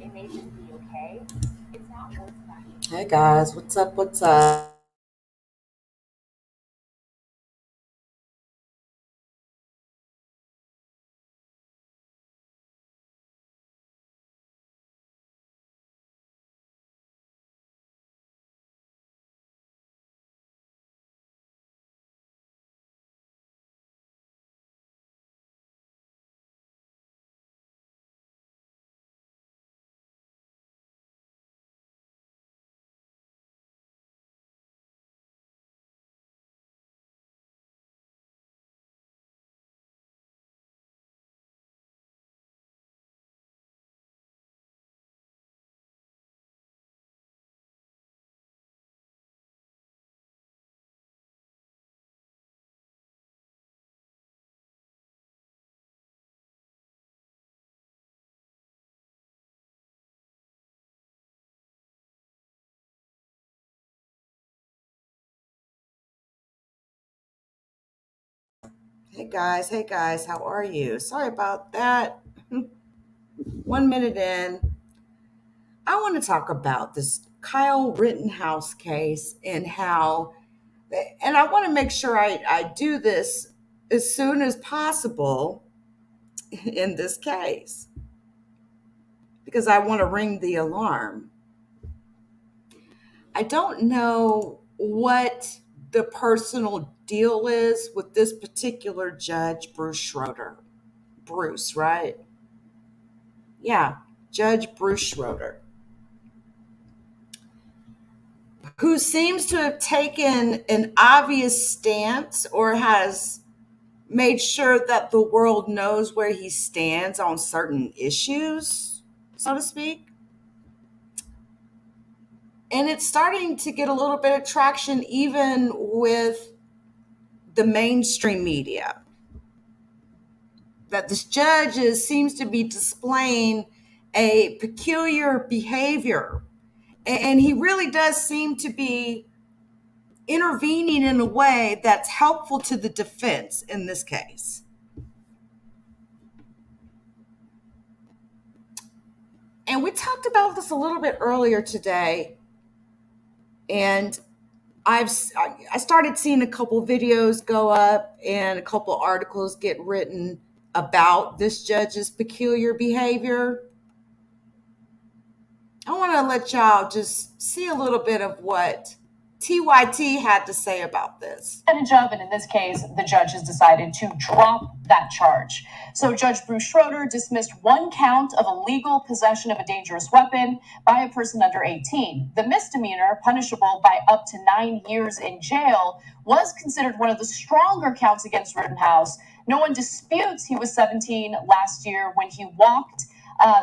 Hey guys, what's up? What's up? Hey guys, how are you? Sorry about that. 1 minute in, I want to talk about this Kyle Rittenhouse case and how, and I want to make sure I do this as soon as possible in this case because I want to ring the alarm. I don't know what the personal deal is with this particular judge, Bruce Schroeder. Bruce, right? Yeah, Judge Bruce Schroeder, who seems to have taken an obvious stance or has made sure that the world knows where he stands on certain issues, so to speak. And it's starting to get a little bit of traction even with the mainstream media. That this seems to be displaying a peculiar behavior. And he really does seem to be intervening in a way that's helpful to the defense in this case. And we talked about this a little bit earlier today, and I started seeing a couple videos go up and a couple articles get written about this judge's peculiar behavior. I want to let y'all just see a little bit of what TYT had to say about this. And in this case, the judge has decided to drop that charge. So Judge Bruce Schroeder dismissed one count of illegal possession of a dangerous weapon by a person under 18. The misdemeanor, punishable by up to 9 years in jail, was considered one of the stronger counts against Rittenhouse. No one disputes he was 17 last year when he walked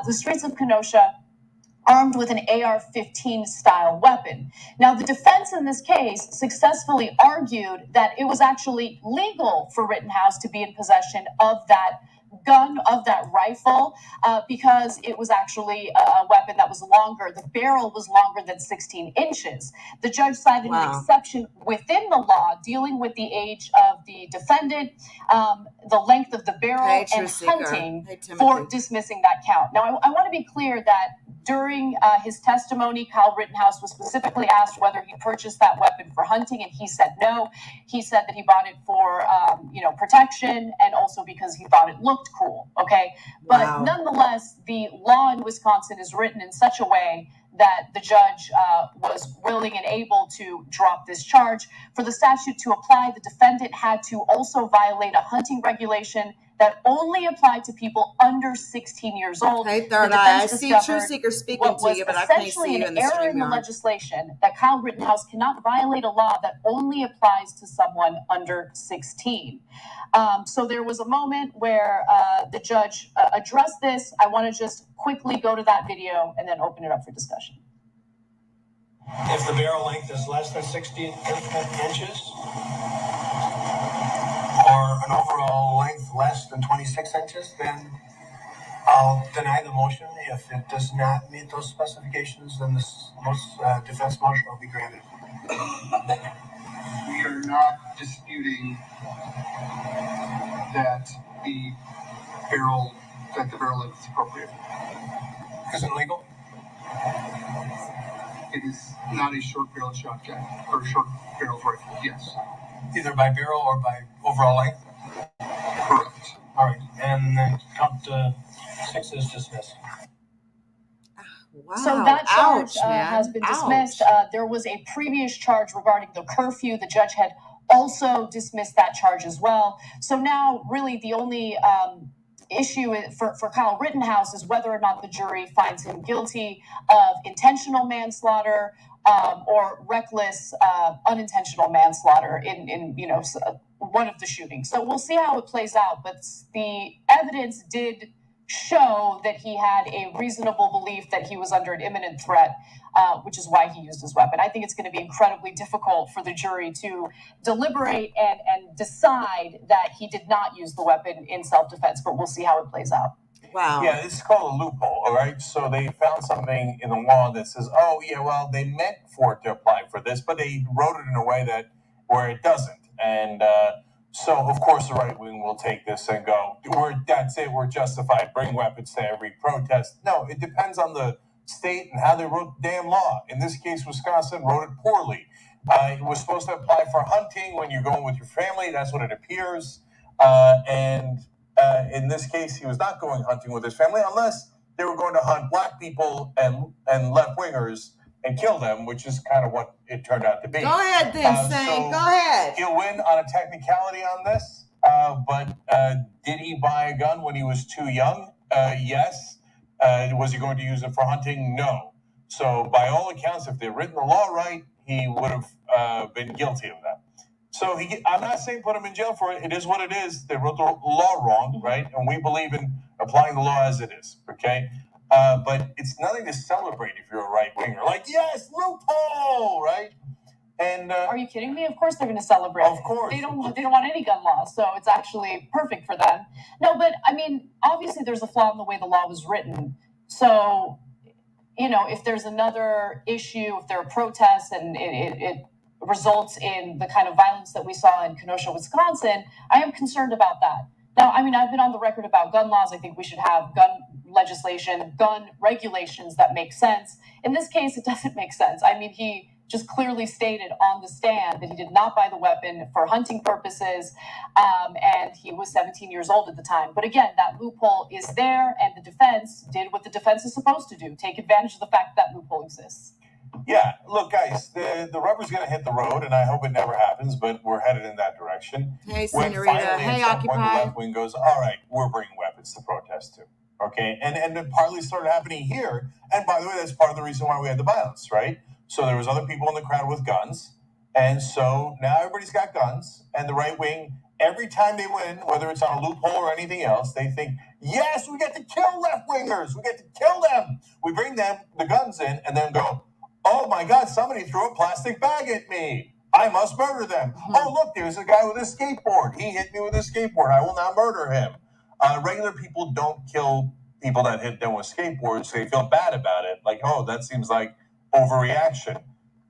the streets of Kenosha armed with an AR-15 style weapon. Now, the defense in this case successfully argued that it was actually legal for Rittenhouse to be in possession of that gun, of that rifle, because it was actually a weapon that was longer. The barrel was longer than 16 inches. The judge cited an exception within the law dealing with the age of the defendant, the length of the barrel, and hunting for dismissing that count. Now, I want to be clear that during his testimony, Kyle Rittenhouse was specifically asked whether he purchased that weapon for hunting, and he said no. He said that he bought it for, protection and also because he thought it looked cool. Okay, but nonetheless, the law in Wisconsin is written in such a way that the judge was willing and able to drop this charge. For the statute to apply, the defendant had to also violate a hunting regulation that only applied to people under 16 years old. Hey, Third Eye, I see True Seeker speaking to you, but I can't see you in the StreamYard. Error in the legislation that Kyle Rittenhouse cannot violate a law that only applies to someone under 16. So there was a moment where the judge addressed this. I want to just quickly go to that video and then open it up for discussion. If the barrel length is less than 16 inches, or an overall length less than 26 inches, then I'll deny the motion. If it does not meet those specifications, then this defense motion will be granted. We are not disputing that the barrel length is appropriate. Isn't legal? It is not a short-barreled shotgun or short-barreled rifle. Yes. Either by barrel or by overall length? Correct. All right. And then count 6 is dismissed. Wow. So that charge Ouch, man. has been dismissed. Ouch. There was a previous charge regarding the curfew. The judge had also dismissed that charge as well. So now, really, the only issue for Kyle Rittenhouse is whether or not the jury finds him guilty of intentional manslaughter or reckless unintentional manslaughter in one of the shootings. So we'll see how it plays out. But the evidence did show that he had a reasonable belief that he was under an imminent threat, which is why he used his weapon. I think it's going to be incredibly difficult for the jury to deliberate and decide that he did not use the weapon in self-defense, but we'll see how it plays out. Wow. Yeah, this is called a loophole, all right? So they found something in the law that says, oh, yeah, well, they meant for it to apply for this, but they wrote it in a way that where it doesn't. And so, of course, the right wing will take this and go, that's it, we're justified. Bring weapons to every protest. No, it depends on the state and how they wrote the damn law. In this case, Wisconsin wrote it poorly. It was supposed to apply for hunting when you're going with your family. That's what it appears. In this case, he was not going hunting with his family unless they were going to hunt black people and left-wingers and kill them, which is kind of what it turned out to be. Go ahead then, Saint. Go ahead. He'll win on a technicality on this, but did he buy a gun when he was too young? Yes. Was he going to use it for hunting? No. So by all accounts, if they'd written the law right, he would have been guilty of that. So I'm not saying put him in jail for it. It is what it is. They wrote the law wrong, right? And we believe in applying the law as it is, okay? But it's nothing to celebrate if you're a right-winger. Like, yes, loophole, right? And are you kidding me? Of course they're going to celebrate. Of course. They don't want any gun laws, so it's actually perfect for them. No, but I mean, obviously there's a flaw in the way the law was written. So, if there's another issue, if there are protests and it results in the kind of violence that we saw in Kenosha, Wisconsin, I am concerned about that. Now, I mean, I've been on the record about gun laws. I think we should have gun legislation, gun regulations that make sense. In this case, it doesn't make sense. I mean, he just clearly stated on the stand that he did not buy the weapon for hunting purposes, and he was 17 years old at the time. But again, that loophole is there, and the defense did what the defense is supposed to do, take advantage of the fact that loophole exists. Yeah, look, guys, the rubber's going to hit the road, and I hope it never happens, but we're headed in that direction. Hey, When Senorita. finally, Hey, at some point, the Occupy. left wing goes, all right, we're bringing weapons to protest too. Okay, and it partly started happening here. And by the way, that's part of the reason why we had the violence, right? So there was other people in the crowd with guns. And so now everybody's got guns. And the right wing, every time they win, whether it's on a loophole or anything else, they think, yes, we get to kill left-wingers. We get to kill them. We bring them the guns in and then go, oh my God, somebody threw a plastic bag at me. I must murder them. Oh, look, there's a guy with a skateboard. He hit me with a skateboard. I will not murder him. Regular people don't kill people that hit them with skateboards. They feel bad about it. Like, oh, that seems like overreaction.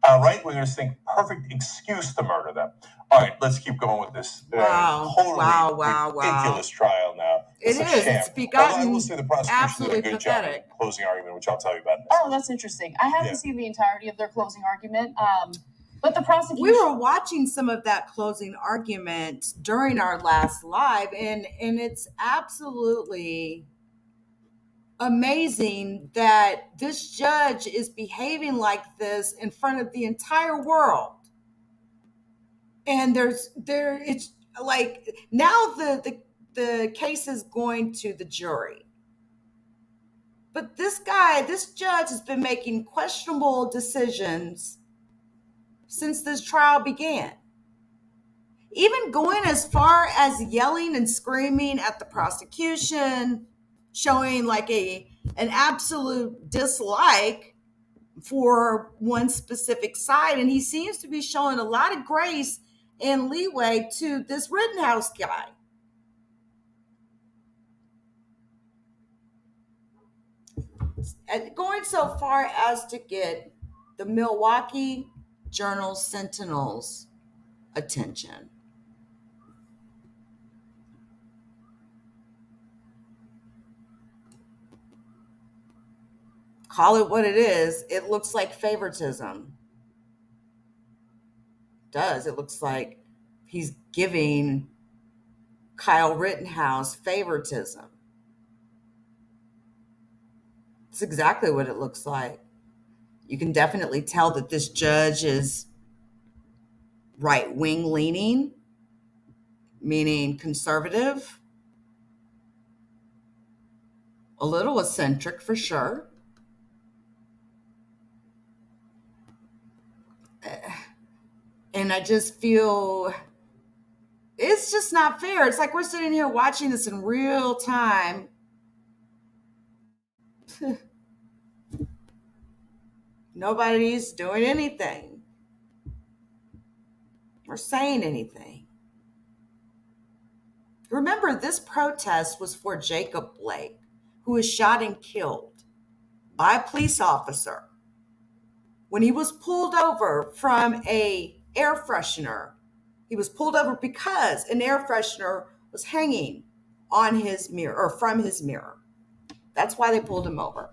Right-wingers think perfect excuse to murder them. All right, let's keep going with this ridiculous trial now. It a is. sham. It's begotten Although I will say the prosecution absolutely did a good job in pathetic. the closing argument, which I'll tell you about. Oh, that's interesting. I haven't seen the entirety of their closing argument, but the prosecution. We were watching some of that closing argument during our last live, and it's absolutely amazing that this judge is behaving like this in front of the entire world. And it's like now the case is going to the jury. But this judge has been making questionable decisions since this trial began. Even going as far as yelling and screaming at the prosecution, showing like an absolute dislike for one specific side. And he seems to be showing a lot of grace and leeway to this Rittenhouse guy. And going so far as to get the Milwaukee Journal Sentinel's attention. Call it what it is. It looks like favoritism. It does. It looks like he's giving Kyle Rittenhouse favoritism. It's exactly what it looks like. You can definitely tell that this judge is right-wing leaning, meaning conservative, a little eccentric for sure. And I just feel it's just not fair. It's like we're sitting here watching this in real time. Nobody's doing anything or saying anything. Remember, this protest was for Jacob Blake, who was shot and killed by a police officer when he was pulled over from a air freshener. He was pulled over because an air freshener was hanging on his mirror or from his mirror. That's why they pulled him over.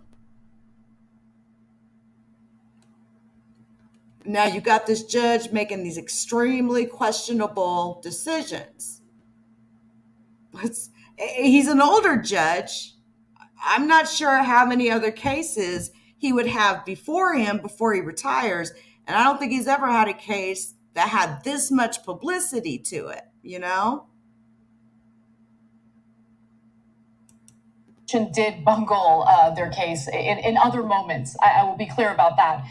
Now you got this judge making these extremely questionable decisions. He's an older judge. I'm not sure how many other cases he would have before him before he retires. And I don't think he's ever had a case that had this much publicity to it, you know? Did bungle their case in other moments. I will be clear about that.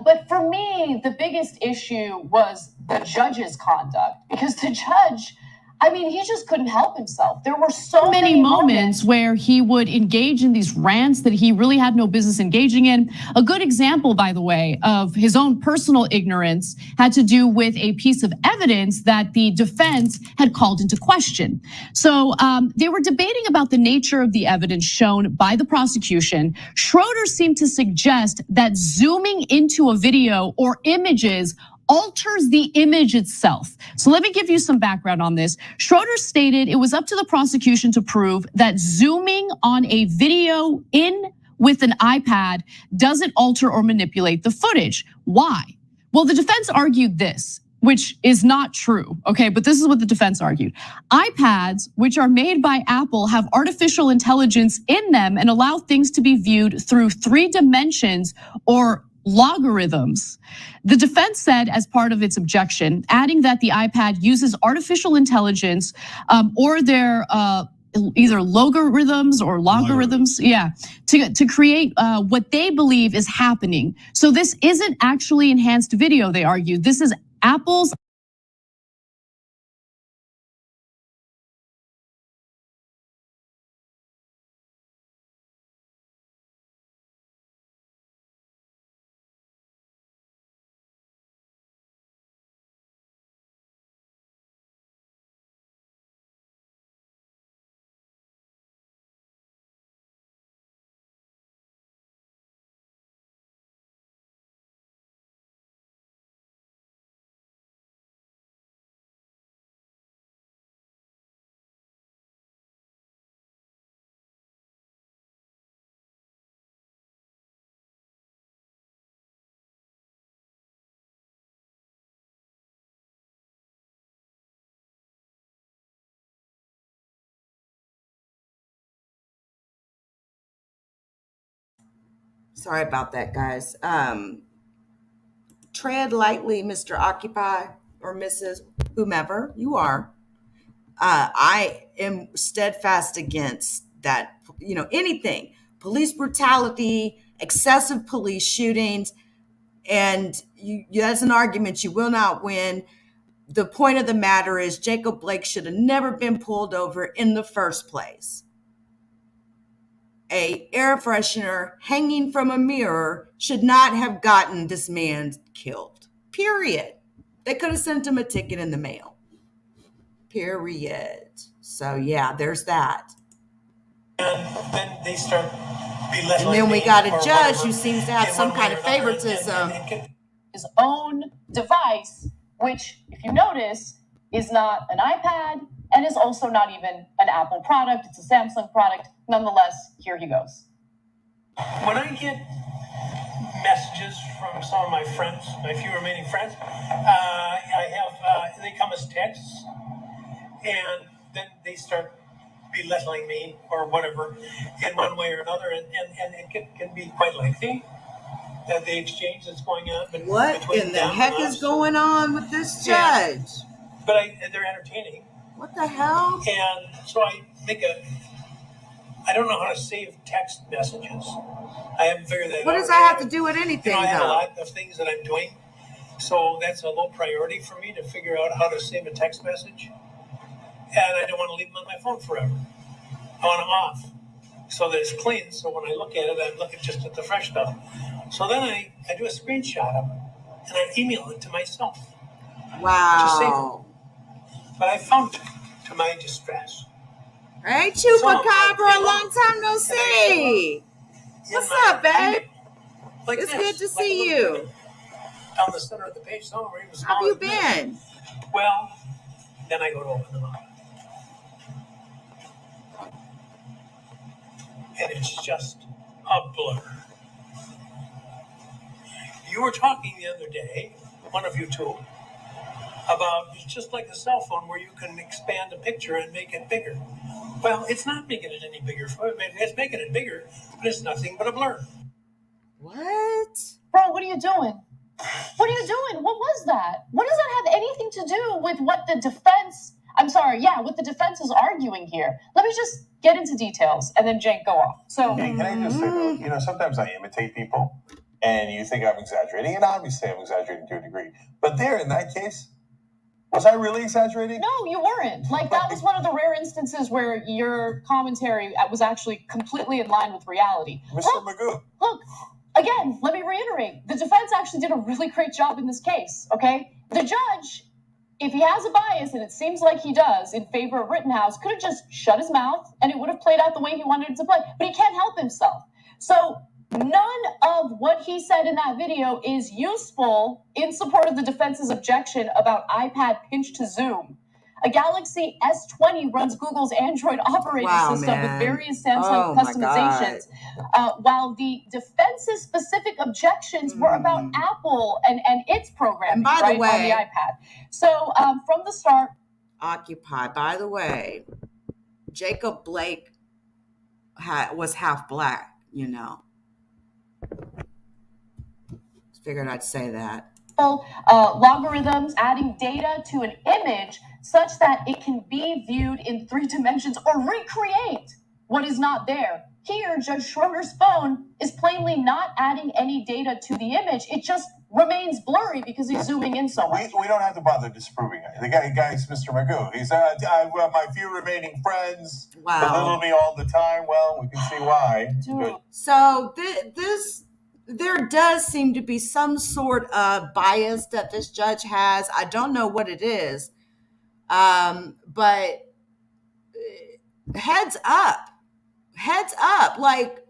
But for me, the biggest issue was the judge's conduct, because the judge, I mean, he just couldn't help himself. There were so many moments where he would engage in these rants that he really had no business engaging in. A good example, by the way, of his own personal ignorance had to do with a piece of evidence that the defense had called into question. So they were debating about the nature of the evidence shown by the prosecution. Schroeder seemed to suggest that zooming into a video or images alters the image itself. So let me give you some background on this. Schroeder stated it was up to the prosecution to prove that zooming on a video in with an iPad doesn't alter or manipulate the footage. Why? Well, the defense argued this, which is not true, okay? But this is what the defense argued. iPads, which are made by Apple, have artificial intelligence in them and allow things to be viewed through 3 dimensions or logarithms. The defense said as part of its objection, adding that the iPad uses artificial intelligence or their either logarithms or logarithms, to create what they believe is happening. So this isn't actually enhanced video, they argue. This is Apple's Sorry about that, guys. Tread lightly, Mr. Occupy or Mrs. whomever you are. I am steadfast against that, anything. Police brutality, excessive police shootings, and that's an argument you will not win. The point of the matter is Jacob Blake should have never been pulled over in the first place. A air freshener hanging from a mirror should not have gotten this man killed. Period. They could have sent him a ticket in the mail. Period. So yeah, there's that. And then they start And then we got a judge who seems to have some kind of favoritism. his own device, which, if you notice, is not an iPad and is also not even an Apple product. It's a Samsung product. Nonetheless, here he goes. When I get messages from some of my friends, my few remaining friends. They come as texts, and then they start belittling me or whatever in one way or another, and it can be quite lengthy. The exchange that's going on. What in the heck is going on with this judge? But they're entertaining. What the hell? And so I don't know how to save text messages. I haven't figured that out. What does that have to do with anything, I have though? a lot of things that I'm doing. So that's a low priority for me to figure out how to save a text message. And I don't want to leave them on my phone forever. I want them off so that it's clean. So when I look at it, I'm looking just at the fresh stuff. So then I do a screenshot of it and I email it to myself. Wow. But I found it to my distress. Hey, Chupacabra, long time no see. What's up, babe? It's good to see you. Down the center of the page, somewhere even smaller. How have you been? Well, then I go to open them up. And it's just a blur. You were talking the other day, one of you two, about it's just like a cell phone where you can expand a picture and make it bigger. Well, it's not making it any bigger. It's making it bigger, but it's nothing but a blur. What? Bro, what are you doing? What are you doing? What was that? What does that have anything to do with what the defense, what the defense is arguing here? Let me just get into details and then Jake go off. So, Hey, can I just say, though, sometimes I imitate people and you think I'm exaggerating, and obviously I'm exaggerating to a degree. But there, in that case, was I really exaggerating? No, you weren't. Like, that was one of the rare instances where your commentary was actually completely in line with reality. Mr. Magoo. Look, again, let me reiterate. The defense actually did a really great job in this case, okay? The judge, if he has a bias, and it seems like he does, in favor of Rittenhouse, could have just shut his mouth, and it would have played out the way he wanted it to play. But he can't help himself. So none of what he said in that video is useful in support of the defense's objection about iPad pinch to zoom. A Galaxy S20 runs Google's Android operating system with various Samsung customizations, while the defense's specific objections were about Apple and its programming, by the way, on the iPad. So from the start, Occupy. By the way, Jacob Blake was half black, Figured I'd say that. Logarithms adding data to an image such that it can be viewed in 3 dimensions or recreate what is not there. Here, Judge Schroeder's phone is plainly not adding any data to the image. It just remains blurry because he's zooming in so much. We don't have to bother disproving it. The guy's Mr. Magoo. He's my few remaining friends belittle me all the time. Well, we can see why. So there does seem to be some sort of bias that this judge has. I don't know what it is, but heads up. Like,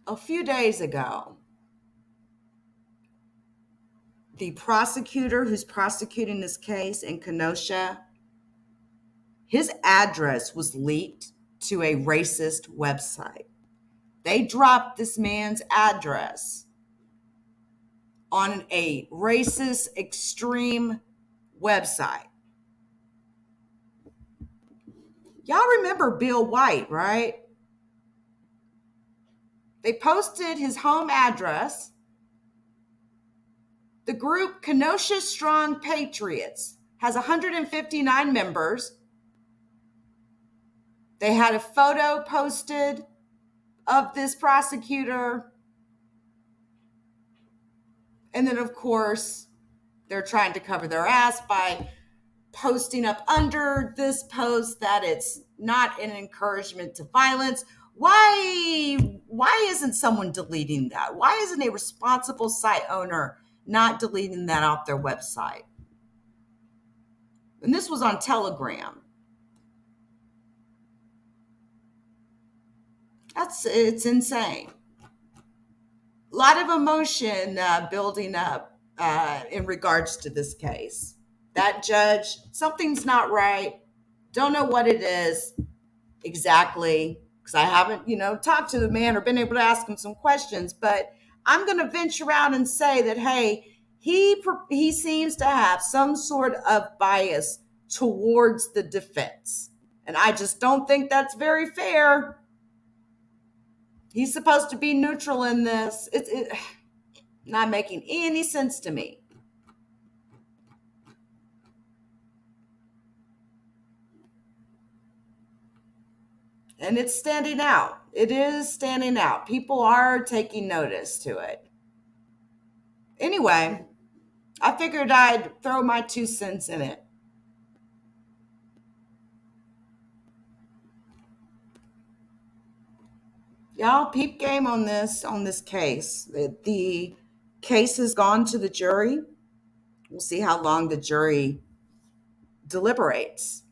a few days ago, the prosecutor who's prosecuting this case in Kenosha, his address was leaked to a racist website. They dropped this man's address on a racist, extreme website. Y'all remember Bill White, right? They posted his home address. The group Kenosha Strong Patriots has 159 members. They had a photo posted of this prosecutor. And then, of course, they're trying to cover their ass by posting up under this post that it's not an encouragement to violence. Why isn't someone deleting that? Why isn't a responsible site owner not deleting that off their website? And this was on Telegram. It's insane. A lot of emotion building up in regards to this case. That judge, something's not right. Don't know what it is exactly, because I haven't, talked to the man or been able to ask him some questions. But I'm going to venture out and say that, hey, he seems to have some sort of bias towards the defense, and I just don't think that's very fair. He's supposed to be neutral in this. It's not making any sense to me. And it's standing out. It is standing out. People are taking notice to it. Anyway, I figured I'd throw my 2 cents in it. Y'all, peep game on this case. The case has gone to the jury. We'll see how long the jury deliberates.